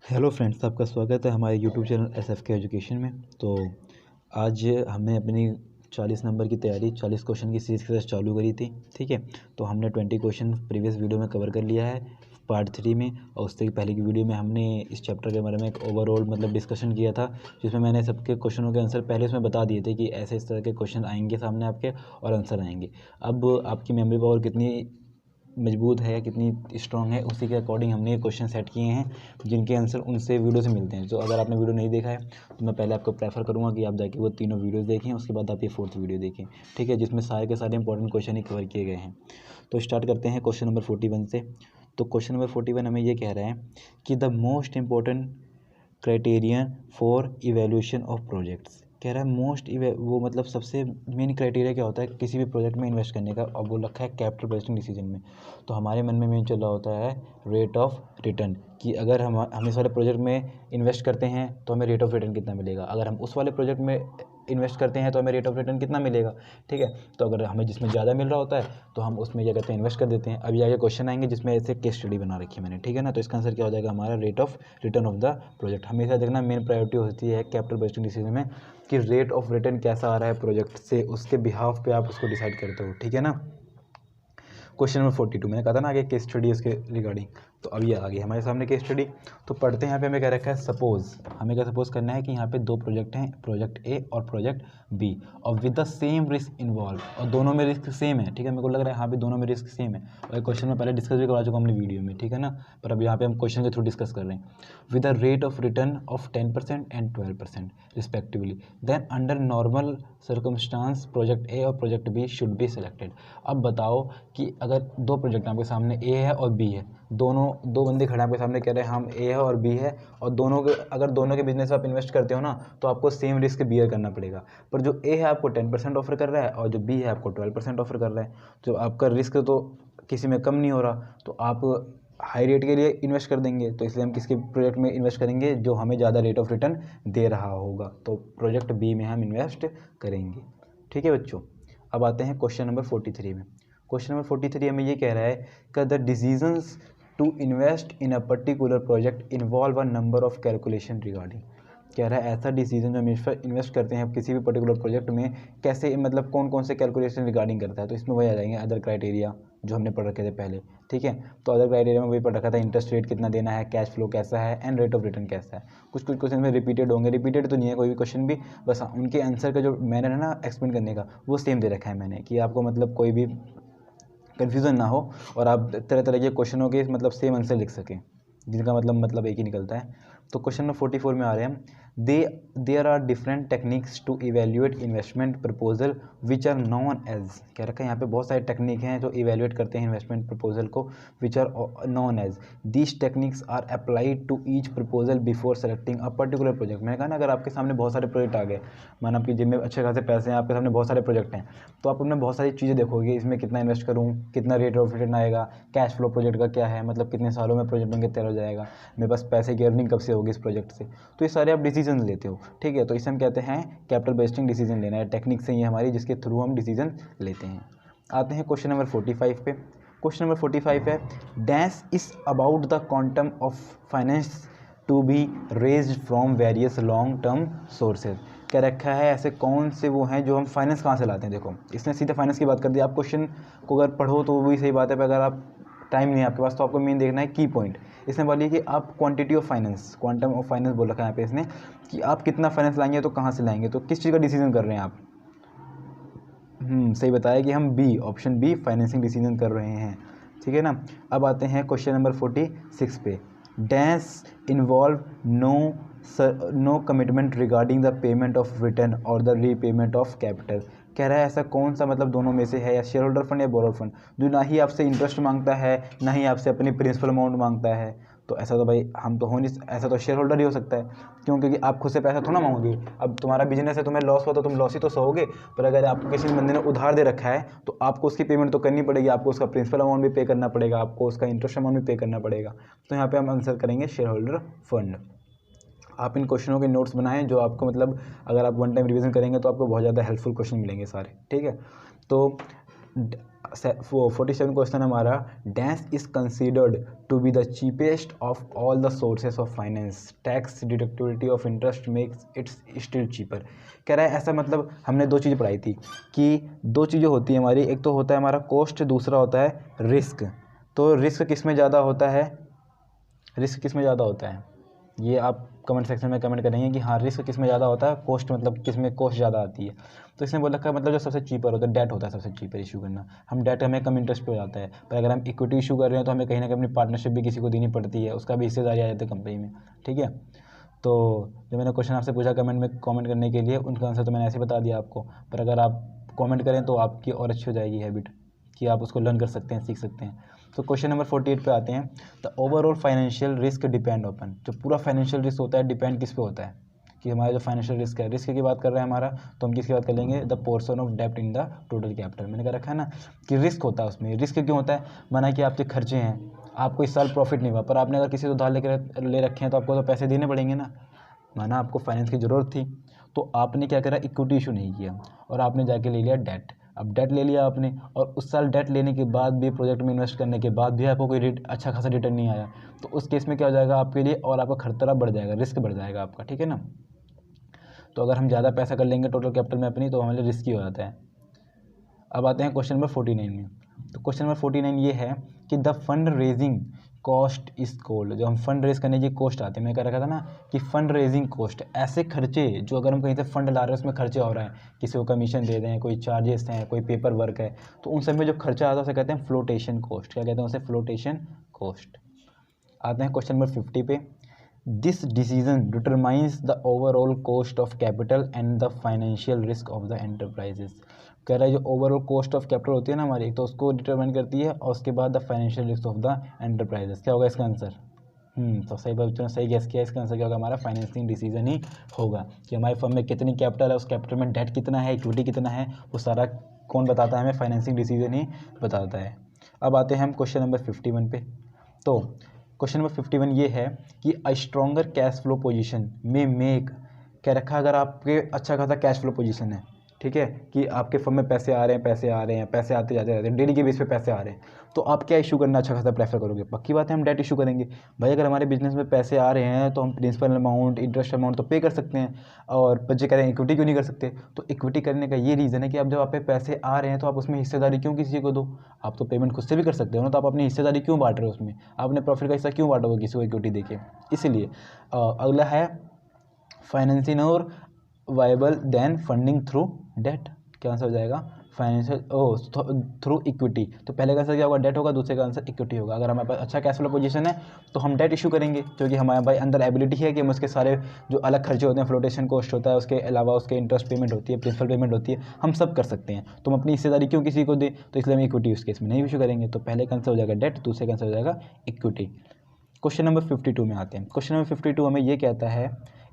Hello friends, आपका स्वागत है हमारे यूट्यूब चैनल SFK एजुकेशन में। तो आज हमने अपनी 40 नंबर की तैयारी 40 क्वेश्चन की सीरीज़ के साथ चालू करी थी। ठीक है, तो हमने 20 क्वेश्चन प्रीवियस वीडियो में कवर कर लिया है पार्ट 3 में, और उससे पहले की वीडियो में हमने इस चैप्टर के बारे में एक ओवरऑल डिस्कशन किया था, जिसमें मैंने सबके क्वेश्चनों के आंसर पहले उसमें बता दिए थे कि ऐसे इस तरह के क्वेश्चन आएंगे सामने आपके और आंसर आएंगे। अब आपकी मेमोरी पावर कितनी मजबूत है या कितनी स्ट्रांग है, उसी के अकॉर्डिंग हमने ये क्वेश्चन सेट किए हैं, जिनके आंसर उनसे वीडियो से मिलते हैं। तो अगर आपने वीडियो नहीं देखा है तो मैं पहले आपको प्रेफर करूंगा कि आप जाके वो तीनों वीडियोस देखें, उसके बाद आप ये 4th वीडियो देखें। ठीक है, जिसमें सारे के सारे इंपॉर्टेंट क्वेश्चन ही कवर किए गए हैं। तो स्टार्ट करते हैं क्वेश्चन नंबर 41 से। तो क्वेश्चन नंबर 41 हमें ये कह रहा है कि the most important criterion for evaluation of projects. कह रहा है वो मतलब सबसे मेन क्राइटेरिया क्या होता है किसी भी प्रोजेक्ट में इन्वेस्ट करने का, और वो रखा है कैपिटल बजटिंग डिसीजन में। तो हमारे मन में मेन चल रहा होता है रेट ऑफ रिटर्न, कि अगर हम इस वाले प्रोजेक्ट में इन्वेस्ट करते हैं तो हमें रेट ऑफ रिटर्न कितना मिलेगा, अगर हम उस वाले प्रोजेक्ट में इन्वेस्ट करते हैं तो हमें रेट ऑफ रिटर्न कितना मिलेगा। ठीक है, तो अगर हमें जिसमें ज़्यादा मिल रहा होता है तो हम उसमें क्या कहते हैं इन्वेस्ट कर देते हैं। अभी आगे क्वेश्चन आएंगे जिसमें ऐसे केस स्टडी बना रखी है मैंने। ठीक है ना, तो इसका आंसर क्या हो जाएगा हमारा rate of return of the project. हमेशा देखना मेन प्रायोरिटी होती है कैपिटल बजटिंग डिसीजन में कि रेट ऑफ रिटर्न कैसा आ रहा है प्रोजेक्ट से, उसके बिहाफ पे आप उसको डिसाइड करते हो। ठीक है ना। क्वेश्चन नंबर 42 मैंने कहा था ना आगे केस स्टडी इसके रिगार्डिंग, तो अब ये आ गई हमारे सामने केस स्टडी। तो पढ़ते हैं। यहाँ पे हमें क्या रखा है, सपोज हमें क्या सपोज करना है कि यहाँ पे दो प्रोजेक्ट हैं, प्रोजेक्ट ए और प्रोजेक्ट बी, और with the same risk involve, और दोनों में रिस्क सेम है। ठीक है, मेरे को लग रहा है यहाँ पे दोनों में रिस्क सेम है, और क्वेश्चन में पहले डिस्कस भी करवा चुका हमने वीडियो में। ठीक है ना, पर अब यहाँ पे हम क्वेश्चन के थ्रू डिस्कस कर रहे हैं। With the rate of return of 10% and 12% respectively, then under normal circumstances project A और project B should be selected. अब बताओ कि अगर दो प्रोजेक्ट आपके सामने ए है और बी है, दो बंदे खड़े आपके सामने कह रहे हैं हम ए है और बी है, और अगर दोनों के बिजनेस में आप इन्वेस्ट करते हो ना तो आपको सेम रिस्क बियर करना पड़ेगा। पर जो ए है आपको 10% ऑफर कर रहा है और जो बी है आपको 12% ऑफर कर रहा है, तो आपका रिस्क तो किसी में कम नहीं हो रहा, तो आप हाई रेट के लिए इन्वेस्ट कर देंगे। तो इसलिए हम किसके प्रोजेक्ट में इन्वेस्ट करेंगे, जो हमें ज़्यादा रेट ऑफ रिटर्न दे रहा होगा, तो प्रोजेक्ट बी में हम इन्वेस्ट करेंगे। ठीक है बच्चों, अब आते हैं क्वेश्चन नंबर 43 में। क्वेश्चन नंबर 43 हमें ये कह रहा है कि the decisions to invest in a particular project involve a number of calculation regarding. कह रहा है ऐसा डिसीजन जो हम इन्वेस्ट करते हैं किसी भी पर्टिकुलर प्रोजेक्ट में, कैसे मतलब कौन कौन से कैलकुलेशन रिगार्डिंग करता है। तो इसमें वही आ जाएंगे अदर क्राइटेरिया जो हमने पढ़ रखे थे पहले। ठीक है, तो अदर क्राइटेरिया में वही पढ़ रखा था, इंटरेस्ट रेट कितना देना है, कैश फ्लो कैसा है, एंड रेट ऑफ रिटर्न कैसा है। कुछ कुछ क्वेश्चन में रिपीटेड होंगे, रिपीटेड तो नहीं है कोई भी क्वेश्चन भी, बस उनके आंसर का जो मैंने है ना एक्सप्लेन करने का वो सेम दे रखा है मैंने, कि आपको मतलब कोई भी कन्फ्यूज़न ना हो और आप तरह तरह के क्वेश्चनों के सेम आंसर लिख सकें, जिनका मतलब एक ही निकलता है। तो क्वेश्चन नंबर 44 में आ रहे हैं, there are different techniques to evaluate investment proposal which are known as. कह रखा है यहाँ पे बहुत सारे टेक्निक हैं जो इवेल्यूएट करते हैं इन्वेस्टमेंट प्रपोजल को, which are known as these techniques are applied to each proposal before selecting a particular project. मैंने कहा ना अगर आपके सामने बहुत सारे प्रोजेक्ट आ गए, माना आपकी जेब में अच्छे खासे पैसे हैं, आपके सामने बहुत सारे प्रोजेक्ट हैं, तो आप उनमें बहुत सारी चीज़ें देखोगे, इसमें कितना इन्वेस्ट करूँ, कितना रेट ऑफ रिटर्न आएगा, कैश फ्लो प्रोजेक्ट का क्या है, मतलब कितने सालों में प्रोजेक्ट बनकर तैयार हो जाएगा, मेरे पास पैसे की अर्निंग कब से होगी इस प्रोजेक्ट से। तो ये सारे आप डिसीजन लेते हो। ठीक है, तो इसे हम कहते हैं कैपिटल बजटिंग डिसीजन लेना है, टेक्निक से ही हमारी जिसके थ्रू हम डिसीजन लेते हैं। आते हैं क्वेश्चन नंबर 45 पे। क्वेश्चन नंबर 45 है, dash is about the quantum of finance to be raised from various long term sources. क्या रखा है ऐसे कौन से वो हैं जो हम फाइनेंस कहाँ से लाते हैं। देखो इसने सीधे फाइनेंस की बात कर दी, आप क्वेश्चन को अगर पढ़ो तो वो भी सही बात है, पर अगर आप टाइम नहीं है आपके पास तो आपको मेन देखना है की पॉइंट। इसने बोली कि आप quantity of finance, quantum of finance बोल रखा है यहाँ पे इसने, कि आप कितना फाइनेंस लाएंगे तो कहाँ से लाएंगे, तो किस चीज़ का डिसीजन कर रहे हैं आप। सही बताया कि हम B, option B financing decision कर रहे हैं। ठीक है ना। अब आते हैं क्वेश्चन नंबर 46 पे, dash involve no commitment regarding the payment of return और द रीपेमेंट ऑफ कैपिटल। कह रहा है ऐसा कौन सा दोनों में से है, या शेयर होल्डर फंड या बोरोड फंड, जो ना ही आपसे इंटरेस्ट मांगता है ना ही आपसे अपनी प्रिंसिपल अमाउंट मांगता है। तो ऐसा तो भाई हम तो हो नहीं, ऐसा तो शेयर होल्डर ही हो सकता है, क्यों, क्योंकि आप खुद से पैसा थोड़ा मांगोगे। अब तुम्हारा बिजनेस है, तुम्हें लॉस हुआ तो तुम लॉस ही तो सहोगे, पर अगर आपको किसी बंदे ने उधार दे रखा है तो आपको उसकी पेमेंट तो करनी पड़ेगी, आपको उसका प्रिंसिपल अमाउंट भी पे करना पड़ेगा, आपको उसका इंटरेस्ट अमाउंट भी पे करना पड़ेगा। तो यहाँ पे हम आंसर करेंगे शेयर होल्डर फंड। आप इन क्वेश्चनों के नोट्स बनाएं जो आपको अगर आप वन टाइम रिवीजन करेंगे तो आपको बहुत ज़्यादा हेल्पफुल क्वेश्चन मिलेंगे सारे। ठीक है, तो 47 क्वेश्चन हमारा, dash is considered to be the cheapest of all the sources of finance, tax deductibility of interest makes its still cheaper. कह रहा है ऐसा, मतलब हमने दो चीज़ें पढ़ाई थी कि दो चीज़ें होती हैं हमारी, एक तो होता है हमारा कॉस्ट, दूसरा होता है रिस्क। तो रिस्क किस में ज़्यादा होता है, रिस्क किस में ज़्यादा होता है, ये आप कमेंट सेक्शन में कमेंट करेंगे कि हाँ रिस्क किस में ज़्यादा होता है, कॉस्ट मतलब किस में कॉस्ट ज़्यादा आती है। तो इसने बोल रखा है मतलब जो सबसे चीपर होता है डेट होता है, सबसे चीपर इशू करना। हम डेट हमें कम इंटरेस्ट पे हो जाता है, पर अगर हम इक्विटी इशू कर रहे हैं तो हमें कहीं ना कहीं अपनी पार्टनरशिप भी किसी को देनी पड़ती है, उसका भी हिस्सेदारी आ जाती है कंपनी में, ठीक है। तो जो मैंने क्वेश्चन आपसे पूछा कमेंट में कमेंट करने के लिए, उनका आंसर तो मैंने ऐसे बता दिया आपको, पर अगर आप कमेंट करें तो आपकी और अच्छी हो जाएगी हैबिट कि आप उसको लर्न कर सकते हैं, सीख सकते हैं। तो क्वेश्चन नंबर 48 पे आते हैं। The overall financial risk depend upon, जो पूरा फाइनेंशियल रिस्क होता है डिपेंड किस पे होता है, कि हमारा जो फाइनेंशियल रिस्क है, रिस्क की बात कर रहे हैं हमारा, तो हम किसकी बात कर लेंगे, द पोर्शन ऑफ डेप्ट इन द टोटल कैपिटल। मैंने कहा रखा है ना कि रिस्क होता है उसमें। रिस्क क्यों होता है, माना कि आपके खर्चे हैं, आपको इस साल प्रॉफिट नहीं हुआ, पर आपने अगर किसी से उधार ले रखे हैं तो आपको तो पैसे देने पड़ेंगे ना। माना आपको फाइनेंस की ज़रूरत थी, तो आपने क्या करा, इक्विटी इशू नहीं किया और आपने जाके ले लिया डेट। अब डेट ले लिया आपने, और उस साल डेट लेने के बाद भी, प्रोजेक्ट में इन्वेस्ट करने के बाद भी आपको कोई अच्छा खासा रिटर्न नहीं आया, तो उस केस में क्या हो जाएगा आपके लिए, और आपका खतरा बढ़ जाएगा, रिस्क बढ़ जाएगा आपका, ठीक है ना। तो अगर हम ज़्यादा पैसा कर लेंगे टोटल कैपिटल में अपनी, तो हमारे लिए रिस्की हो जाता है। अब आते हैं क्वेश्चन नंबर 49 में। तो क्वेश्चन नंबर 49 ये है कि the fund raising cost is called, जो हम फंड रेज करने की कॉस्ट आती है, मैं कह रखा था ना कि फंड रेजिंग कॉस्ट, ऐसे खर्चे जो अगर हम कहीं से फंड ला रहे हैं उसमें खर्चे हो रहा है, किसी को कमीशन दे रहे हैं, कोई चार्जेस हैं, कोई पेपर वर्क है, तो उन सब में जो खर्चा आता है उसे कहते हैं फ्लोटेशन कॉस्ट। क्या कहते हैं उसे, फ्लोटेशन कॉस्ट। आते हैं क्वेश्चन नंबर 50 पे। This decision determines the overall cost of capital and the financial risk of the enterprises. कह रहा है जो ओवरऑल कॉस्ट ऑफ कैपिटल होती है ना हमारी, तो उसको डिटरमाइन करती है, और उसके बाद the financial risk of the enterprises. क्या होगा इसका आंसर, तो सही बात, ने सही गैस किया। इसका आंसर क्या होगा, हमारा फाइनेंसिंग डिसीजन ही होगा कि हमारे फर्म में कितनी कैपिटल है, उस कैपिटल में डेट कितना है, इक्विटी कितना है, वो सारा कौन बताता है हमें, फाइनेंसिंग डिसीजन ही बताता है। अब आते हैं हम क्वेश्चन नंबर 51 पे। तो क्वेश्चन नंबर 51 ये है कि a stronger cash flow position में मेक, क्या रखा, अगर आपके अच्छा खासा कैश फ्लो पोजीशन है, ठीक है, कि आपके फर्म में पैसे आ रहे हैं, पैसे आ रहे हैं, पैसे आते जाते रहते हैं, डेली के बेस पे पैसे आ रहे हैं, तो आप क्या इशू करना अच्छा खासा प्रेफर करोगे, पक्की बात है हम डेट इशू करेंगे। भाई अगर हमारे बिजनेस में पैसे आ रहे हैं तो हम प्रिंसिपल अमाउंट, इंटरेस्ट अमाउंट तो पे कर सकते हैं, और बच्चे कह रहे हैं इक्विटी क्यों नहीं कर सकते, तो इक्विटी करने का ये रीज़न है कि अब जब आप पे पैसे आ रहे हैं तो आप उसमें हिस्सेदारी क्यों किसी को दो, आप तो पेमेंट खुद से भी कर सकते हो ना, तो आप अपनी हिस्सेदारी क्यों बांट रहे हो उसमें, आपने प्रॉफिट का हिस्सा क्यों बांटोगे किसी को इक्विटी देके। इसीलिए अगला है फाइनेंसिंग और viable than funding through debt. क्या आंसर हो जाएगा, फाइनेंशियल थ्रू इक्विटी। तो पहले का आंसर क्या होगा, डेट होगा, दूसरे का आंसर इक्विटी होगा। अगर हमारे पास अच्छा कैश फ्लो पोजीशन है तो हम डेट इशू करेंगे, क्योंकि हमारे भाई अंदर एबिलिटी है कि हम उसके सारे जो अलग खर्चे होते हैं, फ्लोटेशन कॉस्ट होता है, उसके अलावा उसके इंटरेस्ट पेमेंट होती है, प्रिंसिपल पेमेंट होती है, हम सब कर सकते हैं। तो हम अपनी हिस्सेदारी क्यों किसी को दें, तो इसलिए हम इक्विटी उस केस में नहीं इशू करेंगे। तो पहले का आंसर हो जाएगा डेट, दूसरे का आंसर हो जाएगा इक्विटी। क्वेश्चन नंबर 52 में आते हैं। क्वेश्चन नंबर 52 हमें ये कहता है,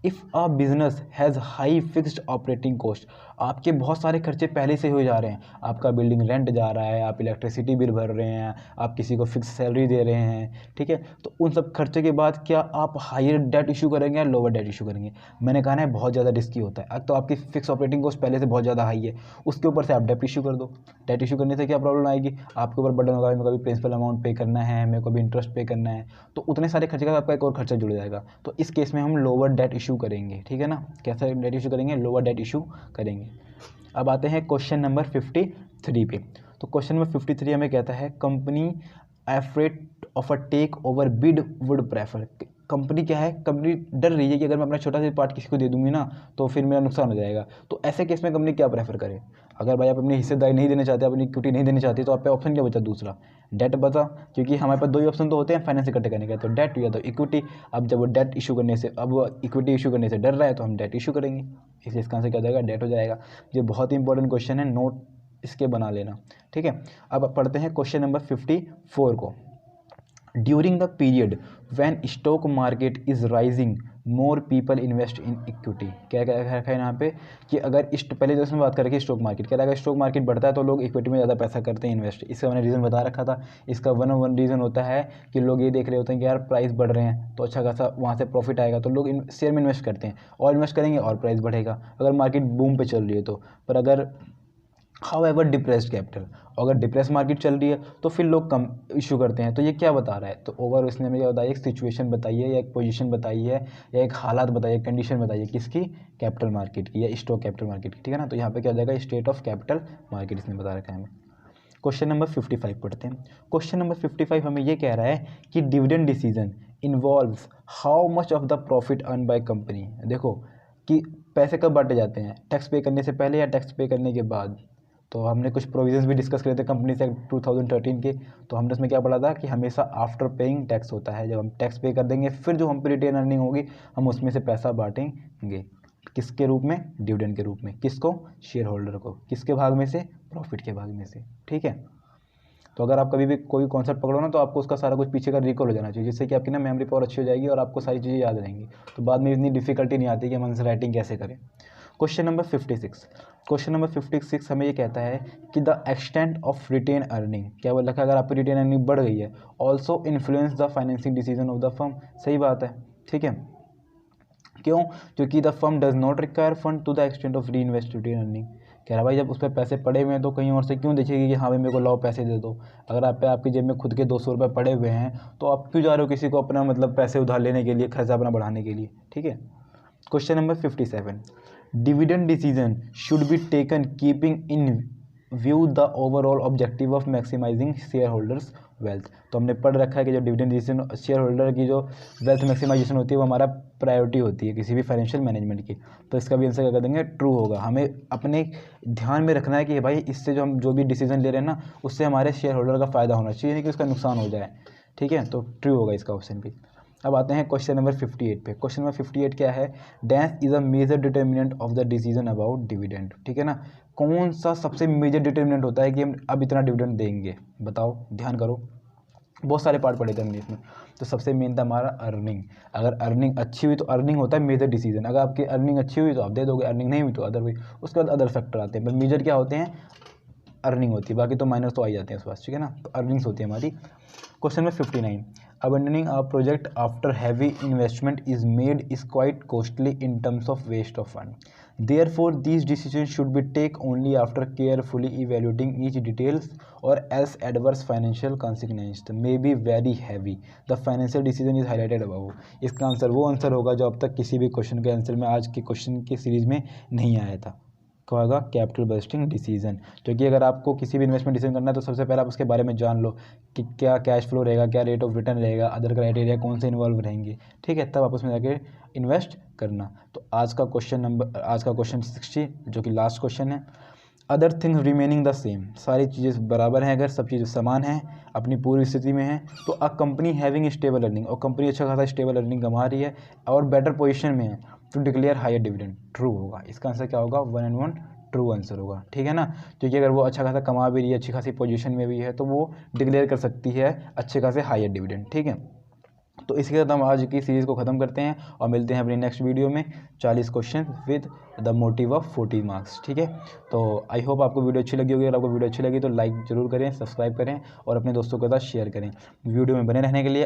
if a business has high fixed operating cost, आपके बहुत सारे खर्चे पहले से हो जा रहे हैं, आपका बिल्डिंग रेंट जा रहा है, आप इलेक्ट्रिसिटी बिल भर रहे हैं, आप किसी को फिक्स सैलरी दे रहे हैं, ठीक है, तो उन सब खर्चे के बाद क्या आप हायर डेट इशू करेंगे या लोअर डेट इशू करेंगे। मैंने कहा ना बहुत ज़्यादा रिस्की होता है। तो आपकी फिक्स ऑपरेटिंग कॉस्ट पहले से बहुत ज़्यादा हाई है, उसके ऊपर से आप डेट इशू कर दो। डेट इशू करने से क्या प्रॉब्लम आएगी, आपके ऊपर बर्डन होगा, मेरे को भी प्रिंसिपल अमाउंट पे करना है, मेरे को भी इंटरेस्ट पे करना है, तो उतने सारे खर्चे का आपका एक और खर्चा जुड़ जाएगा। तो इस केस में हम लोअर डेट इशू करेंगे, ठीक है ना। कैसा डेट इशू करेंगे, लोअर डेट इशू करेंगे। अब आते हैं क्वेश्चन नंबर 53 पे। तो क्वेश्चन नंबर 53 हमें कहता है, company afraid of a takeover bid would prefer. Company क्या है, कंपनी डर रही है कि अगर मैं अपना छोटा सा पार्ट किसी को दे दूंगी ना तो फिर मेरा नुकसान हो जाएगा। तो ऐसे केस में कंपनी क्या प्रेफर करे, अगर भाई आप अपनी हिस्सेदारी नहीं देना चाहते, अपनी इक्विटी नहीं देनी चाहती, तो आप पे ऑप्शन क्या बचा, दूसरा डेट बचा, क्योंकि हमारे पास दो ही ऑप्शन तो होते हैं फाइनेंस इकट्ठे करने का, तो डेट या तो इक्विटी। अब जब वो डेट इशू करने से, अब वो इक्विटी इशू करने से डर रहा है तो हम डेट इशू करेंगे, इसलिए इसका आंसर क्या हो जाएगा, डेट हो जाएगा। ये बहुत ही इंपॉर्टेंट क्वेश्चन है, नोट इसके बना लेना, ठीक है। अब पढ़ते हैं क्वेश्चन नंबर 54 को। During the period when stock market is rising more people invest in equity. क्या क्या है यहाँ पे कि अगर पहले जो इसमें बात करें कि स्टॉक मार्केट, क्या अगर स्टॉक मार्केट बढ़ता है तो लोग इक्विटी में ज़्यादा पैसा करते हैं इन्वेस्ट। इसका मैंने रीज़न बता रखा था। इसका वन रीज़न होता है कि लोग ये देख रहे होते हैं कि यार प्राइस बढ़ रहे हैं तो अच्छा खासा वहाँ से प्रॉफिट आएगा, तो लोग शेयर में इन्वेस्ट करते हैं और इन्वेस्ट करेंगे और प्राइस बढ़ेगा, अगर मार्केट बूम पे चल रही है तो। पर अगर हाउएवर डिप्रेस्ड कैपिटल, अगर डिप्रेस मार्केट चल रही है तो फिर लोग कम इशू करते हैं। तो ये क्या बता रहा है, तो ओवर इसने हमें क्या बताया, एक सिचुएशन बताई है या एक पोजीशन बताई है या एक हालात बताइए, कंडीशन बताइए किसकी, कैपिटल मार्केट की या स्टॉक कैपिटल मार्केट की, ठीक है ना। तो यहाँ पे क्या हो जाएगा, स्टेट ऑफ कैपिटल मार्केट इसने बता रखा है हमें। क्वेश्चन नंबर 55 पढ़ते हैं। क्वेश्चन नंबर 55 हमें ये कह रहा है कि dividend decision involves how much of the profit earn by company. देखो कि पैसे कब बांटे जाते हैं, टैक्स पे करने से पहले या टैक्स पे करने के बाद। तो हमने कुछ प्रोविजंस भी डिस्कस करे थे कंपनीज एक्ट 2013 के, तो हमने उसमें क्या पढ़ा था कि हमेशा आफ्टर पेइंग टैक्स होता है। जब हम टैक्स पे कर देंगे फिर जो हम पे रिटेन अर्निंग होगी हम उसमें से पैसा बांटेंगे, किसके रूप में, डिविडेंड के रूप में। किसको, शेयर होल्डर को। किसके भाग में से, प्रॉफिट के भाग में से, ठीक है। तो अगर आप कभी भी कोई कॉन्सेप्ट पकड़ो ना तो आपको उसका सारा कुछ पीछे का रिकॉल हो जाना चाहिए, जिससे कि आपकी ना मेमोरी पावर अच्छी हो जाएगी और आपको सारी चीज़ें याद रहेंगी। तो बाद में इतनी डिफिकल्टी नहीं आती कि हम आंसर राइटिंग कैसे करें। क्वेश्चन नंबर 56, क्वेश्चन नंबर 56 हमें ये कहता है कि the extent of retained earning, क्या बोल रखा है, अगर आपकी रिटेन अर्निंग बढ़ गई है also influence the financing decision of the firm. सही बात है, ठीक है। क्यों, क्योंकि the firm does not require fund to the extent of reinvest retained earning. कह रहा भाई जब उस पर पैसे पड़े हुए हैं तो कहीं और से क्यों देखेगी कि हाँ भाई मेरे को लाओ पैसे दे दो। अगर आप पे आपकी जेब में खुद के 200 रुपये पड़े हुए हैं तो आप क्यों जा रहे हो किसी को अपना मतलब पैसे उधार लेने के लिए, खर्चा अपना बढ़ाने के लिए, ठीक है। Question number 57, dividend decision should be taken keeping in view the overall objective of maximising shareholders wealth. तो हमने पढ़ रखा है कि जो डिविडेंड डिसीजन शेयर होल्डर की जो वेल्थ मैक्सिमाइजेशन होती है वो हमारा प्रायोरिटी होती है किसी भी फाइनेंशियल मैनेजमेंट की। तो इसका भी आंसर क्या कर देंगे, ट्रू होगा। हमें अपने ध्यान में रखना है कि भाई इससे जो हम जो भी डिसीजन ले रहे हैं ना उससे हमारे शेयर होल्डर का फ़ायदा होना चाहिए, नहीं कि उसका नुकसान हो जाए, ठीक है। तो ट्रू होगा इसका ऑप्शन भी। अब आते हैं क्वेश्चन नंबर 58 पे। क्वेश्चन नंबर 58 क्या है, dash is a major determinant of the decision about dividend, ठीक है ना। कौन सा सबसे मेजर डिटर्मिनेंट होता है कि हम अब इतना डिविडेंड देंगे, बताओ, ध्यान करो। बहुत सारे पार्ट पढ़े थे हमने इसमें। तो सबसे मेन था हमारा अर्निंग। अगर अर्निंग अच्छी हुई तो अर्निंग होता है मेजर डिसीजन, अगर आपकी अर्निंग अच्छी हुई तो आप दे दोगे, अर्निंग नहीं हुई तो अदर हुई। उसके बाद अदर फैक्टर आते हैं, पर मेजर क्या होते हैं, अर्निंग होती है, बाकी तो माइनस तो आ ही जाते हैं उस पास, ठीक है ना। तो अर्निंग्स होती है हमारी। Question number 59, abandoning a project after heavy investment is made is quite costly in terms of waste of fund. Therefore, these decisions should be taken only after carefully evaluating each details or else adverse financial consequences may be very heavy. The financial decision is highlighted above. इसका answer वो answer होगा जो अब तक किसी भी question के answer में आज के क्वेश्चन की सीरीज में नहीं आया था। क्या होगा, कैपिटल बजटिंग डिसीजन। क्योंकि अगर आपको किसी भी इन्वेस्टमेंट डिसीजन करना है तो सबसे पहले आप उसके बारे में जान लो कि क्या कैश फ्लो रहेगा, क्या रेट ऑफ रिटर्न रहेगा, अदर क्राइटेरिया कौन से इन्वॉल्व रहेंगे, ठीक है, तब आप उसमें जाके इन्वेस्ट करना। तो आज का क्वेश्चन 60 जो कि लास्ट क्वेश्चन है, other things remaining the same, सारी चीज़ें बराबर हैं, अगर सब चीज़ें समान हैं, अपनी पूरी स्थिति में है, तो a company having stable earning, और कंपनी अच्छा खासा स्टेबल अर्निंग कमा रही है और बेटर पोजीशन में है to declare higher dividend, true होगा। इसका आंसर क्या होगा, 1 and 1 ट्रू आंसर होगा, ठीक है ना। क्योंकि अगर वो अच्छा खासा कमा भी रही है, अच्छी खासी पोजीशन में भी है, तो वो डिक्लेयर कर सकती है अच्छे खासे हायर डिविडेंड, ठीक है। तो इसके साथ हम आज की सीरीज़ को ख़त्म करते हैं और मिलते हैं अपनी नेक्स्ट वीडियो में 40 question with the motive of 40 marks, ठीक है। तो आई होप आपको वीडियो अच्छी लगी होगी। अगर आपको वीडियो अच्छी लगी तो लाइक जरूर करें, सब्सक्राइब करें और अपने दोस्तों के साथ शेयर करें। वीडियो में बने रहने के लिए